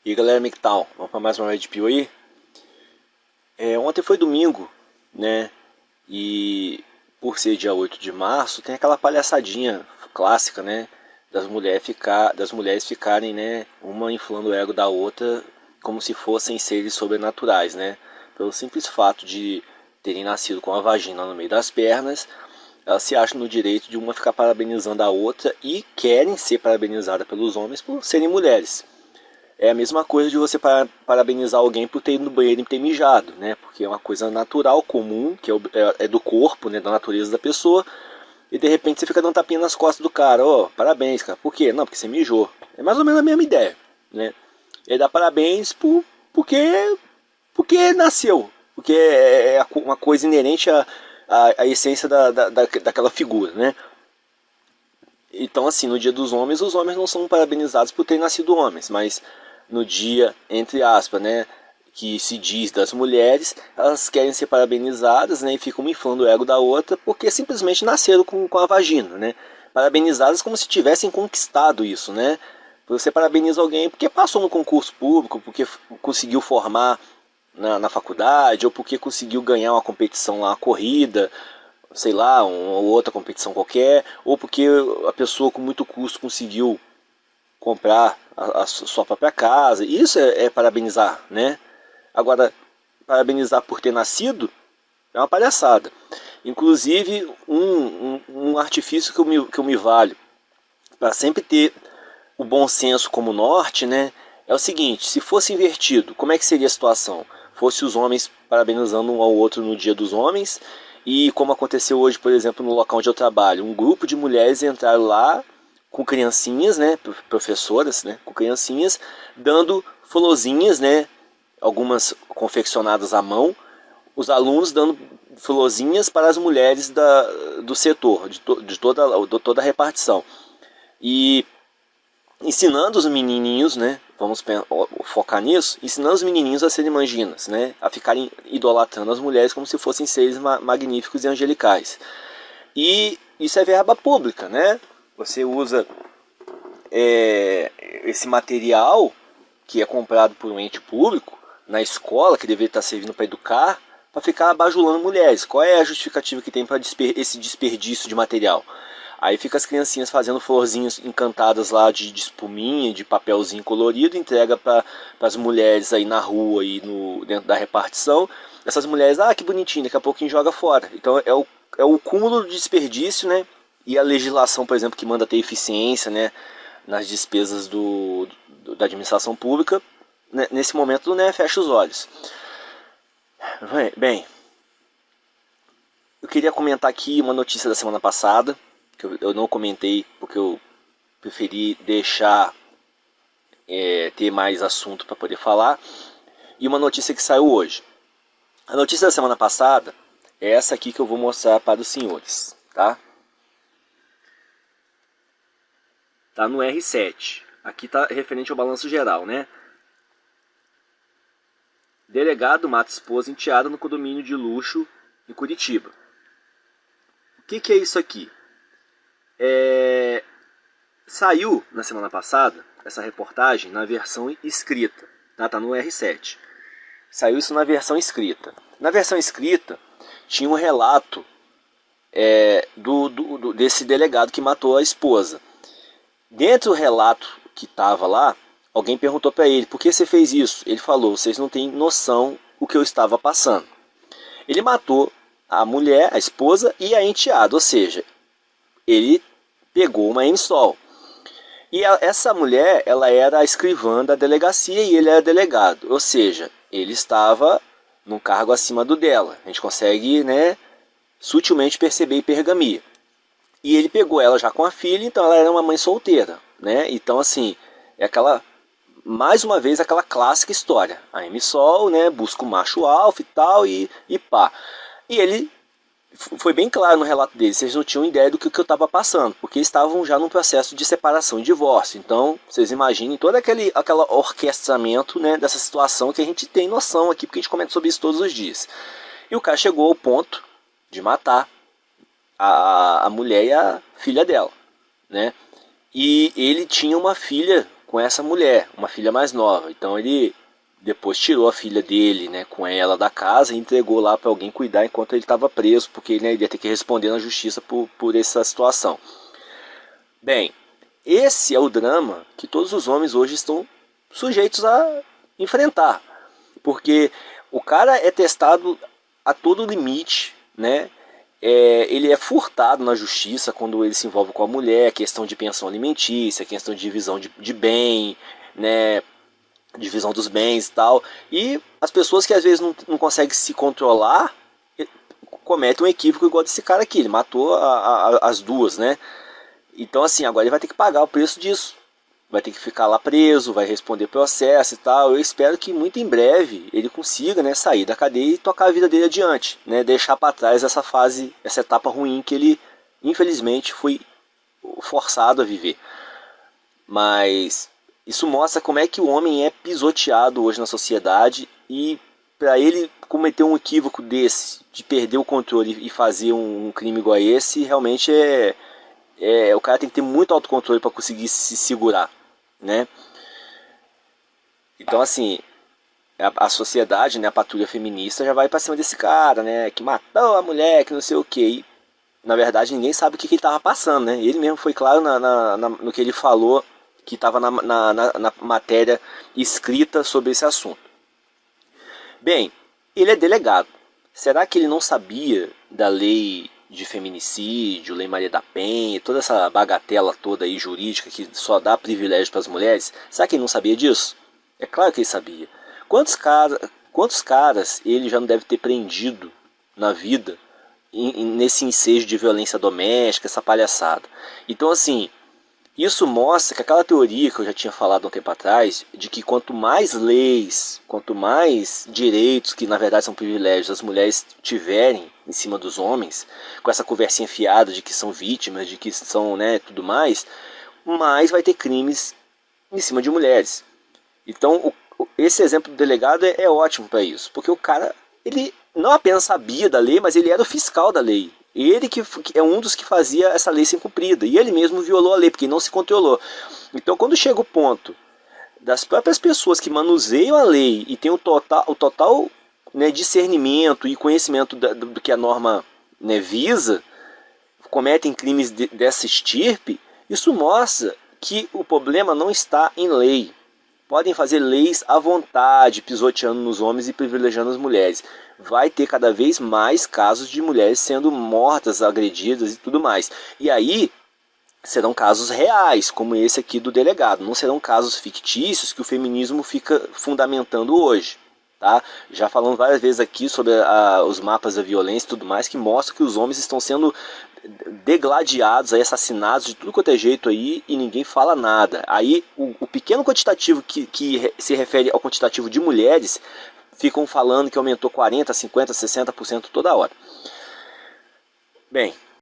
E aí, galera, como é que tal? Vamos para mais uma Red Pill aí? Ontem foi domingo, né? E por ser dia 8 de março, tem aquela palhaçadinha clássica, né? Das mulheres ficarem, né? Uma inflando o ego da outra como se fossem seres sobrenaturais, né? Pelo simples fato de terem nascido com a vagina no meio das pernas, elas se acham no direito de uma ficar parabenizando a outra e querem ser parabenizadas pelos homens por serem mulheres. É a mesma coisa de você parabenizar alguém por ter ido no banheiro e ter mijado, né? Porque é uma coisa natural, comum, que é do corpo, né? Da natureza da pessoa. E de repente você fica dando tapinha nas costas do cara. Ó, parabéns, cara. Por quê? Não, porque você mijou. É mais ou menos a mesma ideia, né? Ele dá parabéns porque nasceu. Porque é uma coisa inerente à essência daquela figura, né? Então, assim, no dia dos homens, os homens não são parabenizados por terem nascido homens, mas no dia, entre aspas, né, que se diz das mulheres, elas querem ser parabenizadas, né, e ficam inflando o ego da outra porque simplesmente nasceram com a vagina, né? Parabenizadas como se tivessem conquistado isso, né? Você parabeniza alguém porque passou no concurso público, porque conseguiu formar na faculdade, ou porque conseguiu ganhar uma competição lá, uma corrida, sei lá, uma outra competição qualquer, ou porque a pessoa com muito custo conseguiu comprar a sua própria casa. Isso é parabenizar, né? Agora, parabenizar por ter nascido é uma palhaçada. Inclusive, um artifício que eu me valho para sempre ter o bom senso como norte, né? É o seguinte: se fosse invertido, como é que seria a situação? Fosse os homens parabenizando um ao outro no Dia dos Homens, e como aconteceu hoje, por exemplo, no local onde eu trabalho, um grupo de mulheres entraram lá com criancinhas, né, professoras, né, com criancinhas, dando florzinhas, né, algumas confeccionadas à mão, os alunos dando florzinhas para as mulheres do setor, de toda a repartição. E ensinando os menininhos, né, vamos focar nisso, ensinando os menininhos a serem manginas, né, a ficarem idolatrando as mulheres como se fossem seres magníficos e angelicais. E isso é verba pública, né? Você usa esse material que é comprado por um ente público na escola, que deveria estar servindo para educar, para ficar bajulando mulheres. Qual é a justificativa que tem para esse desperdício de material? Aí fica as criancinhas fazendo florzinhas encantadas lá de espuminha, de papelzinho colorido, entrega para as mulheres aí na rua e dentro da repartição. Essas mulheres, que bonitinho, daqui a pouquinho joga fora. Então é o cúmulo de desperdício, né? E a legislação, por exemplo, que manda ter eficiência, né, nas despesas da administração pública, né, nesse momento, né, fecha os olhos. Bem, eu queria comentar aqui uma notícia da semana passada, que eu não comentei porque eu preferi deixar ter mais assunto para poder falar, e uma notícia que saiu hoje. A notícia da semana passada é essa aqui que eu vou mostrar para os senhores, tá? Tá no R7. Aqui tá referente ao balanço geral, né? Delegado mata esposa enteada no condomínio de luxo em Curitiba. O que é isso aqui? Saiu na semana passada essa reportagem na versão escrita, tá no R7. Saiu isso na versão escrita. Na versão escrita tinha um relato desse delegado que matou a esposa. Dentro do relato que estava lá, alguém perguntou para ele: por que você fez isso? Ele falou: vocês não têm noção o que eu estava passando. Ele matou a mulher, a esposa e a enteada, ou seja, ele pegou uma MSOL. E essa mulher, ela era a escrivã da delegacia e ele era delegado, ou seja, ele estava num cargo acima do dela. A gente consegue, né, sutilmente perceber hipergamia. E ele pegou ela já com a filha, então ela era uma mãe solteira, né? Então, assim, é mais uma vez, aquela clássica história. A MSOL, né, busca o macho alfa e tal, e pá. E ele foi bem claro no relato dele: vocês não tinham ideia do que eu estava passando, porque estavam já num processo de separação e divórcio. Então, vocês imaginem todo aquele orquestramento, né, dessa situação que a gente tem noção aqui, porque a gente comenta sobre isso todos os dias. E o cara chegou ao ponto de matar a mulher e a filha dela, né? E ele tinha uma filha com essa mulher, uma filha mais nova. Então ele depois tirou a filha dele, né, com ela da casa e entregou lá para alguém cuidar enquanto ele estava preso, porque né, ele ia ter que responder na justiça por essa situação. Bem, esse é o drama que todos os homens hoje estão sujeitos a enfrentar, porque o cara é testado a todo limite, né? Ele é furtado na justiça quando ele se envolve com a mulher, questão de pensão alimentícia, questão de divisão de bem, né? Divisão dos bens e tal. E as pessoas que às vezes não conseguem se controlar cometem um equívoco igual desse cara aqui. Ele matou as duas, né? Então assim, agora ele vai ter que pagar o preço disso. Vai ter que ficar lá preso, vai responder processo e tal. Eu espero que muito em breve ele consiga, né, sair da cadeia e tocar a vida dele adiante, né, deixar para trás essa fase, essa etapa ruim que ele infelizmente foi forçado a viver. Mas isso mostra como é que o homem é pisoteado hoje na sociedade, e para ele cometer um equívoco desse, de perder o controle e fazer um crime igual a esse, realmente o cara tem que ter muito autocontrole para conseguir se segurar, né? Então assim, a sociedade, né, a patrulha feminista já vai para cima desse cara, né, que matou a mulher, que não sei o que. E, na verdade ninguém sabe o que ele estava passando, né? Ele mesmo foi claro no que ele falou, que estava na matéria escrita sobre esse assunto. Bem, ele é delegado. Será que ele não sabia da lei de feminicídio, Lei Maria da Penha, toda essa bagatela toda aí jurídica que só dá privilégio para as mulheres? Será que ele não sabia disso? É claro que ele sabia. Quantos caras ele já não deve ter prendido na vida nesse ensejo de violência doméstica, essa palhaçada? Então assim, isso mostra que aquela teoria que eu já tinha falado um tempo atrás, de que quanto mais leis, quanto mais direitos, que na verdade são privilégios, as mulheres tiverem em cima dos homens, com essa conversinha fiada de que são vítimas, de que são, né, tudo mais, mais vai ter crimes em cima de mulheres. Então esse exemplo do delegado é ótimo para isso, porque o cara, ele não apenas sabia da lei, mas ele era o fiscal da lei. Ele que é um dos que fazia essa lei ser cumprida. E ele mesmo violou a lei, porque não se controlou. Então quando chega o ponto das próprias pessoas que manuseiam a lei e têm o total né, discernimento e conhecimento do que a norma, né, visa, cometem crimes dessa estirpe, isso mostra que o problema não está em lei. Podem fazer leis à vontade, pisoteando nos homens e privilegiando as mulheres. Vai ter cada vez mais casos de mulheres sendo mortas, agredidas e tudo mais. E aí serão casos reais, como esse aqui do delegado. Não serão casos fictícios que o feminismo fica fundamentando hoje. Tá? Já falamos várias vezes aqui sobre os mapas da violência e tudo mais, que mostram que os homens estão sendo degladiados, aí, assassinados de tudo quanto é jeito aí, e ninguém fala nada. Aí o pequeno quantitativo que se refere ao quantitativo de mulheres, ficam falando que aumentou 40%, 50%, 60% toda hora. Bem,